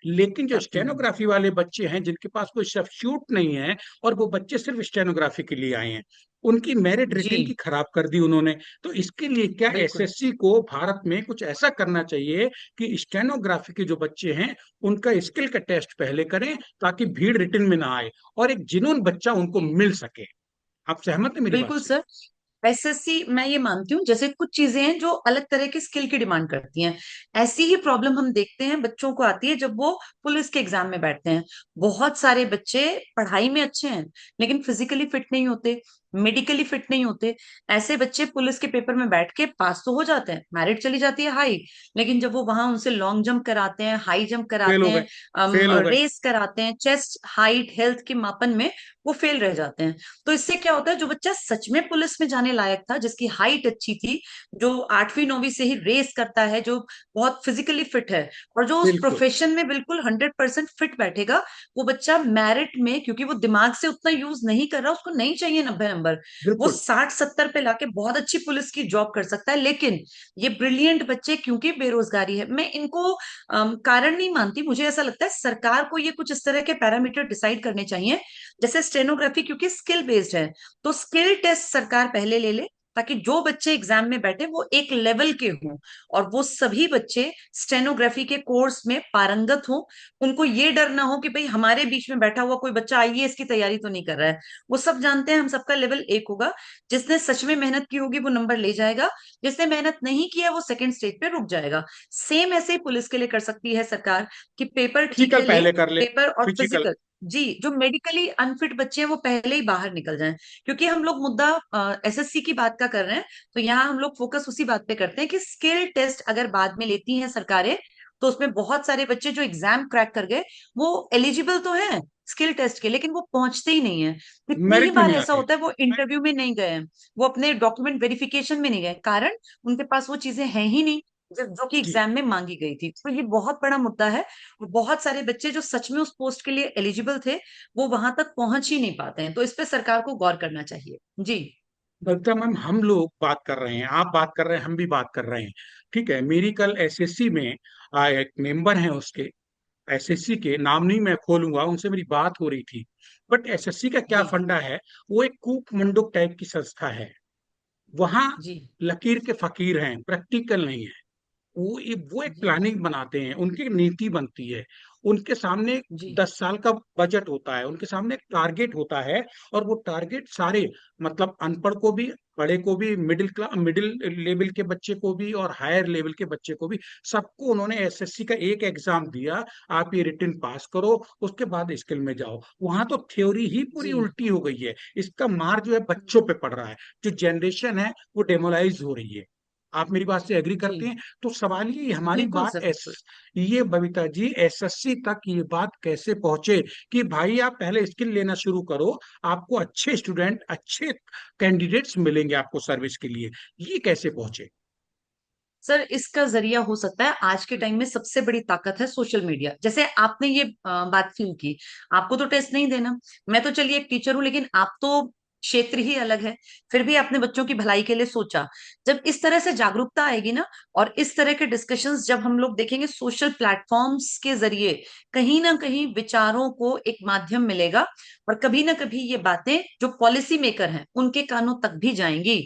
लेकिन जो हम्म, स्टेनोग्राफी वाले बच्चे हैं जिनके पास कोई सब्स्टिट्यूट नहीं है और वो बच्चे सिर्फ स्टेनोग्राफी के लिए आए हैं, उनकी मेरिट रिटर्न की जी खराब कर दी उन्होंने। तो इसके लिए क्या बिल्कुल। एसएससी को भारत में कुछ ऐसा करना चाहिए कि स्टेनोग्राफी के जो बच्चे हैं उनका स्किल का टेस्ट पहले करें, ताकि भीड़ रिटर्न में ना आए और एक जिन्होंने बच्चा उनको जी मिल सके। आप सहमत है मेरी बात बिल्कुल से? सर। एसएससी मैं ये मानती हूँ, जैसे कुछ चीजें हैं जो अलग तरह के स्किल की डिमांड करती हैं, ऐसी ही प्रॉब्लम हम देखते हैं बच्चों को आती है जब वो पुलिस के एग्जाम में बैठते हैं। बहुत सारे बच्चे पढ़ाई में अच्छे हैं लेकिन फिजिकली फिट नहीं होते, मेडिकली फिट नहीं होते। ऐसे बच्चे पुलिस के पेपर में बैठ के पास तो हो जाते हैं, मेरिट चली जाती है हाई, लेकिन जब वो वहां उनसे लॉन्ग जंप कराते हैं, हाई जंप फेल कराते हो गए। हैं, फेल हो गए। रेस कराते हैं, चेस्ट हाइट हेल्थ के मापन में वो फेल रह जाते हैं। तो इससे क्या होता है, जो बच्चा सच में पुलिस में जाने लायक था, जिसकी हाइट अच्छी थी, जो 8वीं 9वीं से ही रेस करता है, जो बहुत फिजिकली फिट है, और जो उस बिल्कुल। प्रोफेशन में बिल्कुल 100% फिट बैठेगा, वो बच्चा मेरिट में, क्योंकि वो दिमाग से उतना यूज नहीं कर रहा, उसको नहीं चाहिए 90 नंबर, वो बिल्कुल। 60 70 पे लाके बहुत अच्छी पुलिस की जॉब कर सकता है। लेकिन ये ब्रिलियंट बच्चे, क्योंकि बेरोजगारी है, मैं इनको कारण नहीं मानती, मुझे ऐसा लगता है सरकार को ये कुछ इस तरह के पैरामीटर डिसाइड करने चाहिए। जैसे स्टेनोग्राफी क्योंकि स्किल बेस्ड है, तो स्किल टेस्ट सरकार पहले ले ले, ताकि जो बच्चे एग्जाम में बैठे वो एक लेवल के हों, और वो सभी बच्चे स्टेनोग्राफी के कोर्स में पारंगत हों। उनको ये डर ना हो कि भाई हमारे बीच में बैठा हुआ कोई बच्चा आईएएस की तैयारी तो नहीं कर रहा है। वो सब जानते हैं हम सबका लेवल एक होगा, जिसने सच में मेहनत की होगी वो नंबर ले जाएगा, जिसने मेहनत नहीं किया वो सेकंड स्टेज पे रुक जाएगा। सेम ऐसे ही पुलिस के लिए कर सकती है सरकार, कि पेपर ठीक फिजिकल है ले, पहले कर ले। पेपर और फिजिकल। फिजिकल, जी, जो मेडिकली अनफिट बच्चे हैं वो पहले ही बाहर निकल जाएं। क्योंकि हम लोग मुद्दा एसएससी की बात का कर रहे हैं, तो यहाँ हम लोग फोकस उसी बात पे करते हैं कि स्किल टेस्ट अगर बाद में लेती हैं सरकारें, तो उसमें बहुत सारे बच्चे जो एग्जाम क्रैक कर गए, वो एलिजिबल तो हैं स्किल टेस्ट के, लेकिन वो पहुंचते ही नहीं है। कितनी ही मेरिट में बार नहीं ऐसा आते। होता है वो इंटरव्यू में नहीं गए हैं, वो अपने डॉक्यूमेंट वेरिफिकेशन में नहीं गए, कारण उनके पास वो चीजें हैं ही नहीं जो कि जी। एग्जाम में मांगी गई थी। तो ये बहुत बड़ा मुद्दा है। बहुत सारे बच्चे जो सच में उस पोस्ट के लिए एलिजिबल थे, वो वहां तक पहुंच ही नहीं पाते हैं, तो इस पे सरकार को गौर करना चाहिए। जी बलता मैम, हम लोग बात कर रहे हैं, आप बात कर रहे हैं, हम भी बात कर रहे हैं। ठीक है, मेरी कल एसएससी में एक मेंबर हैं उसके, एसएससी के नाम नहीं मैं खोलूंगा, उनसे मेरी बात हो रही थी। बट एसएससी का क्या जी फंडा है, वो एक कूक मंडुक टाइप की संस्था है। वहाँ जी लकीर के फकीर हैं, प्रैक्टिकल नहीं है। वो एक जी प्लानिंग बनाते हैं, उनकी एक नीति बनती है, उनके सामने जी 10 साल का बजट होता है, उनके सामने एक टारगेट होता है। और वो टारगेट सारे, मतलब अनपढ़ को भी, बड़े को भी, मिडिल लेवल के बच्चे को भी और हायर लेवल के बच्चे को भी, सबको उन्होंने एसएससी का एक एग्जाम दिया। आप ये रिटन पास करो, उसके बाद स्किल में जाओ। वहां तो थ्योरी ही पूरी जी उल्टी हो गई है, इसका मार जो है बच्चों पे पड़ रहा है। जो जनरेशन है वो डेमोलाइज हो रही है। आप मेरी बात से एग्री जी करते हैं? तो सवाल ये, हमारी बिल्कुल बात सर एस बिल्कुल। ये बबीता जी, एसएससी तक ये बात कैसे पहुंचे कि भाई आप पहले स्किल लेना शुरू करो, आपको अच्छे स्टूडेंट, अच्छे कैंडिडेट्स मिलेंगे आपको सर्विस के लिए। ये कैसे पहुंचे? सर इसका जरिया हो सकता है, आज के टाइम में सबसे बड़ी ताकत है सोशल मीडिया। जैसे आपने ये बात फील की, आपको तो टेस्ट नहीं देना, मैं तो चलिए एक टीचर हूं, लेकिन आप तो क्षेत्र ही अलग है, फिर भी आपने बच्चों की भलाई के लिए सोचा। जब इस तरह से जागरूकता आएगी ना, और इस तरह के डिस्कशंस जब हम लोग देखेंगे सोशल प्लेटफॉर्म्स के जरिए, कहीं ना कहीं विचारों को एक माध्यम मिलेगा, और कभी ना कभी ये बातें जो पॉलिसी मेकर हैं उनके कानों तक भी जाएंगी।